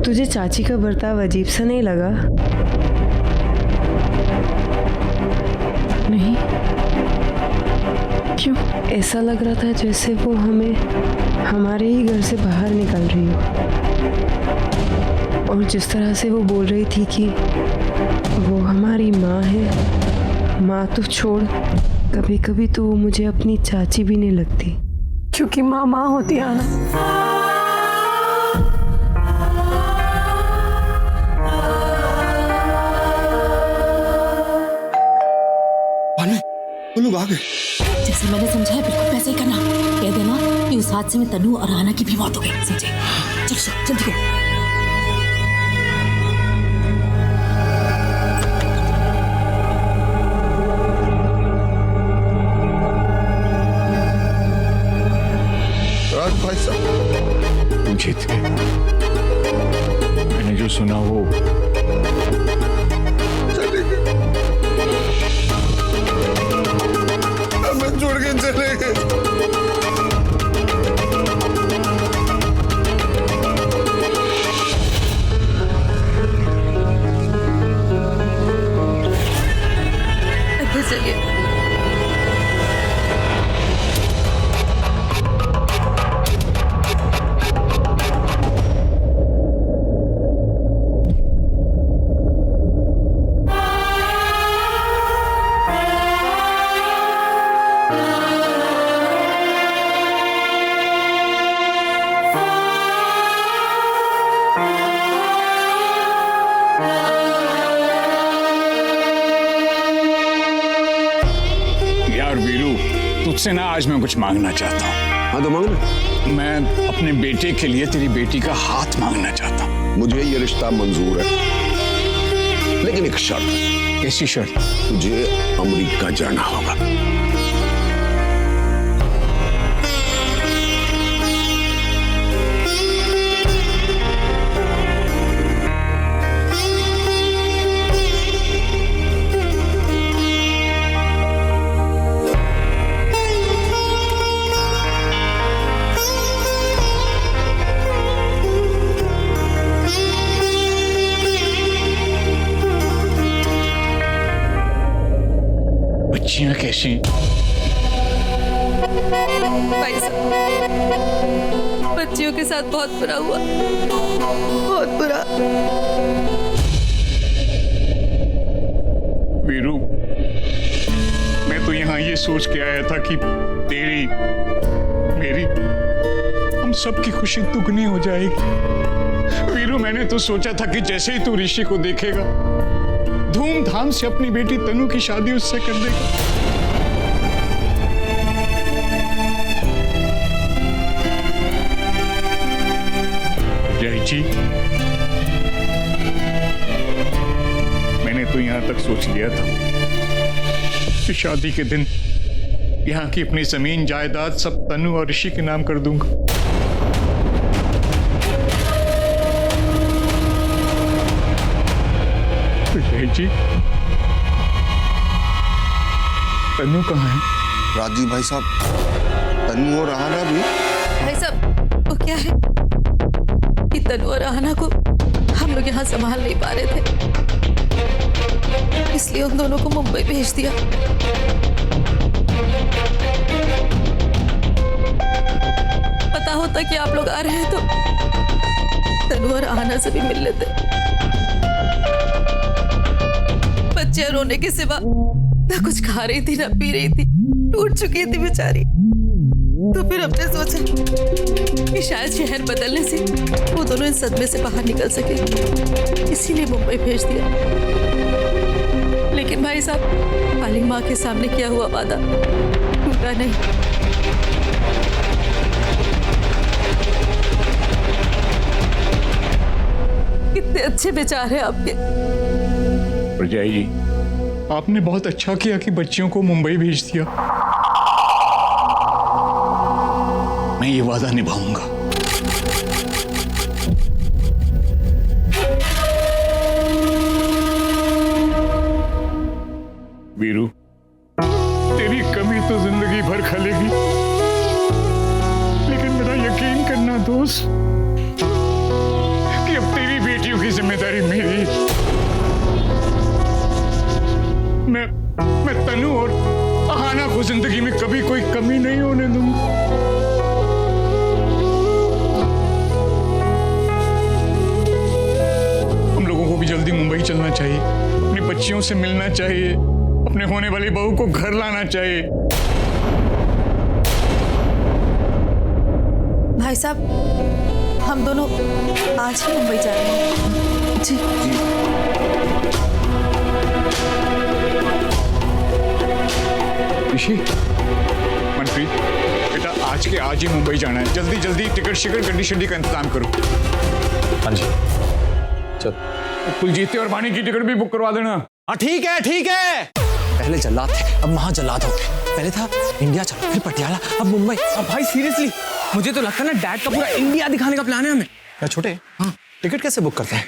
तुझे चाची का बर्ताव अजीब सा नहीं लगा? नहीं, क्यों? ऐसा लग रहा था जैसे वो हमें हमारे ही घर से बाहर निकाल रही हो। और जिस तरह से वो बोल रही थी कि वो हमारी माँ है, माँ तो छोड़, कभी कभी तो वो मुझे अपनी चाची भी नहीं लगती। क्योंकि माँ माँ होती है आना। वो लोग आ गए। जैसे मैंने समझाया बिल्कुल वैसे ही करना। कह देना कि उस हादसे में तनु और आना की भी मौत हो गई। समझे? चल जल्दी करो। राज भाई साहब, तुम जीत गए। मैंने जो सुना वो छोड़ के चले गए। चलिए। तुझसे ना आज मैं कुछ मांगना चाहता हूँ। हाँ तो मांगना। मैं अपने बेटे के लिए तेरी बेटी का हाथ मांगना चाहता हूँ। मुझे ये रिश्ता मंजूर है, लेकिन एक शर्त। कैसी शर्त? तुझे अमेरिका जाना होगा। बच्चियां कैसी? भाई साहब, बच्चियों के साथ बहुत बुरा हुआ, बहुत बुरा। वीरू, मैं तो यहाँ ये सोच के आया था कि तेरी, मेरी, हम सबकी खुशी दुगनी हो जाएगी। वीरू, मैंने तो सोचा था कि जैसे ही तू ऋषि को देखेगा, धूमधाम से अपनी बेटी तनु की शादी उससे कर देगा। जय जी, मैंने तो यहां तक सोच लिया था कि शादी के दिन यहाँ की अपनी जमीन जायदाद सब तनु और ऋषि के नाम कर दूंगा। जय जी, तनु कहाँ है? राजी भाई साहब, तनु और आना भी। भाई साहब, वो क्या है कि तनु और आना को हम लोग यहाँ संभाल नहीं पा रहे थे, इसलिए उन दोनों को मुंबई भेज दिया। पता होता कि आप लोग आ रहे हैं तो तनु और आना से भी मिल लेते। बच्चियां रोने के सिवा ना कुछ खा रही थी ना पी रही थी, टूट चुकी थी बेचारी। तो फिर हमने सोचा कि शायद शहर बदलने से वो दोनों इस सदमे से बाहर निकल सके, इसीलिए मुंबई भेज दिया। लेकिन भाई साहब, काली माँ के सामने किया हुआ वादा टूटा नहीं। कितने अच्छे विचार हैं आपके। प्रजय जी, आपने बहुत अच्छा किया कि बच्चियों को मुंबई भेज दिया। मैं ये वादा निभाऊंगा। वीरू, तेरी कमी तो जिंदगी भर खलेगी, लेकिन मेरा यकीन करना दोस्त कि अब तेरी की जिम्मेदारी मेरी। मैं तनु और अहाना को जिंदगी में कभी कोई कमी नहीं होने दूंगा। हम लोगों को भी जल्दी मुंबई चलना चाहिए, अपनी बच्चियों से मिलना चाहिए, अपने होने वाली बहू को घर लाना चाहिए। भाई साहब, हम दोनों आज ही मुंबई जा रहे हैं। जी ऋषि, मनप्रीत, बेटा आज के आज ही मुंबई जाना है। जल्दी जल्दी टिकट शिकट गड्डी शड्डी का इंतजाम करो। हाँ जी चल। कुलजीत और वाणी की टिकट भी बुक करवा देना। हाँ ठीक है ठीक है। पहले जल्लाद थे, अब महाजल्लाद हो गए। पहले था इंडिया चलो, फिर पटियाला, अब मुंबई। अब भाई सीरियसली मुझे तो लगता है ना डैड का पूरा इंडिया दिखाने का प्लान है हमें। क्या छोटे? हाँ टिकट कैसे बुक करते हैं?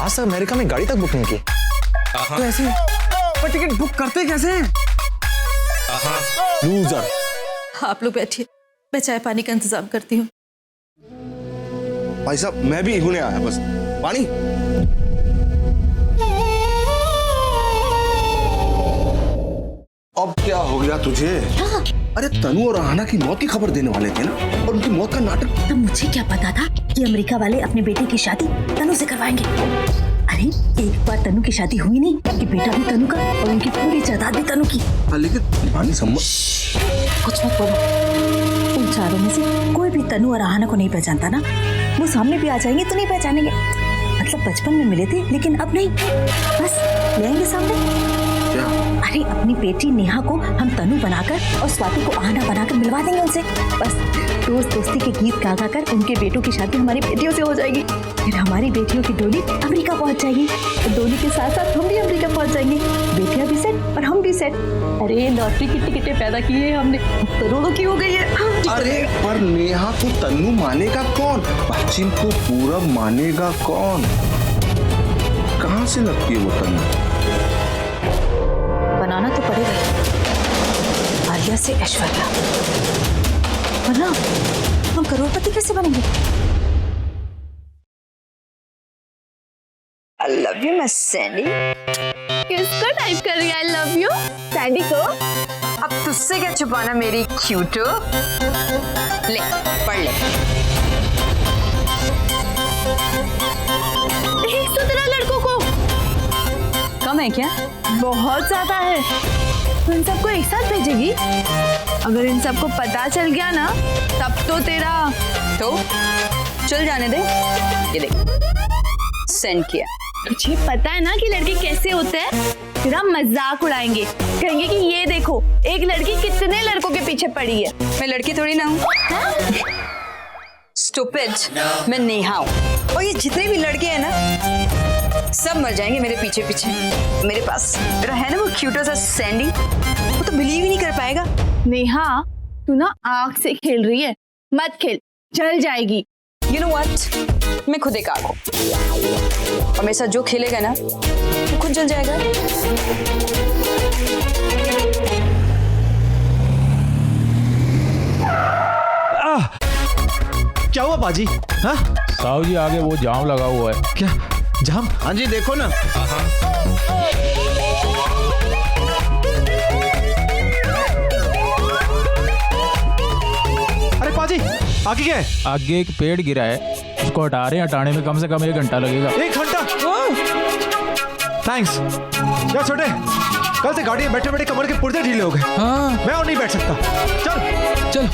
आज तक अमेरिका में गाड़ी तक बुक नहीं की। तो ऐसे पर टिकट बुक करते कैसे हैं? लूजर। आप लोग बैठिए, मैं चाय पानी का इंतजाम करती हूँ। भाई साहब मैं भी होने आया बस। पानी अब क्या हो गया तुझे? अरे तनु और अहाना की मौत की खबर देने वाले थे ना, और उनकी मौत का नाटक। तब मुझे क्या पता था कि अमेरिका वाले अपने बेटे की शादी तनु से करवाएंगे। अरे एक बार तनु की शादी हुई नहीं कि बेटा भी तनु का और उनकी पूरी जायदाद भी तनु की। लेकिन पानी कुछ मत बोलो। उन चारों में से कोई भी तनु और अहाना को नहीं पहचानता ना, वो सामने भी आ जाएंगे तो नहीं पहचानेंगे। मतलब बचपन में मिले थे लेकिन अब नहीं, बस ले आएंगे सामने। अरे अपनी बेटी नेहा को हम तनु बनाकर और स्वाति को अहाना बनाकर मिलवा देंगे उनसे। बस दोस्त दोस्ती के गीत गा गा कर उनके बेटों की शादी हमारी बेटियों से हो जाएगी। फिर हमारी बेटियों की डोली अमेरिका पहुंच जाएगी और डोली के साथ साथ हम भी अमेरिका पहुंच जाएंगे। बेटियां भी सेट और हम भी सेट। अरे लॉटरी की टिकटें पैदा की है हमने, करोड़ों की हो गई है। अरे पर नेहा को तन्नू मानेगा कौन? पश्चिम को पूरब मानेगा कौन? कहाँ से लगती है वो तन्नू? बनाना तो पड़ेगा आर्या से ऐश्वर्या, वरना हम करोड़पति कैसे बनेंगे? I love you, Miss Sandy. किसको टाइप कर रही है? I love you, सैंडी को। अब तुझसे क्या छुपाना मेरी क्यूटो? ले पढ़ ले। देख तो तेरा लड़कों को कम है क्या? बहुत ज्यादा है। तो इन सबको एक साथ भेजेगी? अगर इन सबको पता चल गया ना तब तो तेरा तो चल जाने दे। ये देख सेंड किया। तुझे पता है ना कि लड़के कैसे होते हैं? तेरा मजाक उड़ाएंगे, कहेंगे कि ये देखो एक लड़की कितने लड़कों के पीछे पड़ी है। मैं लड़की थोड़ी ना हूँ। स्टूपिड, मैं नेहा हूँ। और ये जितने भी लड़के हैं ना सब मर जाएंगे मेरे पीछे पीछे। मेरे पास मेरा है ना वो क्यूटो सा सैंडी, वो तो बिलीव ही नहीं कर पाएगा। नेहा तू ना आग से खेल रही है, मत खेल, जल जाएगी। You know what? मैं खुद एक आग हूँ और मेरे साथ जो खेलेगा ना वो खुद जल जाएगा। क्या हुआ बाजी? हाँ साहु जी आगे वो जाम लगा हुआ है। क्या जाम? हाँ जी देखो ना। अरे पाजी आगे क्या है? आगे एक पेड़ गिरा है, उसको हटा रहे हैं। हटाने में कम से कम 1 घंटा लगेगा। 1 घंटा? थैंक्स यार छोटे, कल से गाड़ी में बैठे बैठे कमर के पुर्जे ढीले हो गए। हाँ मैं और नहीं बैठ सकता। चल चल।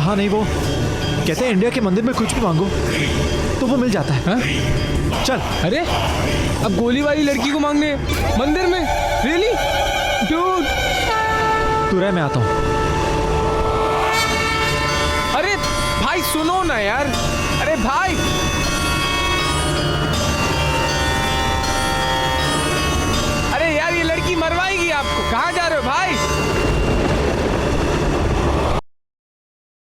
हाँ नहीं, वो कहते हैं इंडिया के मंदिर में कुछ भी मांगो तो वो मिल जाता है। हाँ? चल। अरे अब गोली वाली लड़की को मांगने मंदिर में? Really dude? तू रह, मैं आता हूँ। अरे भाई सुनो ना यार। अरे भाई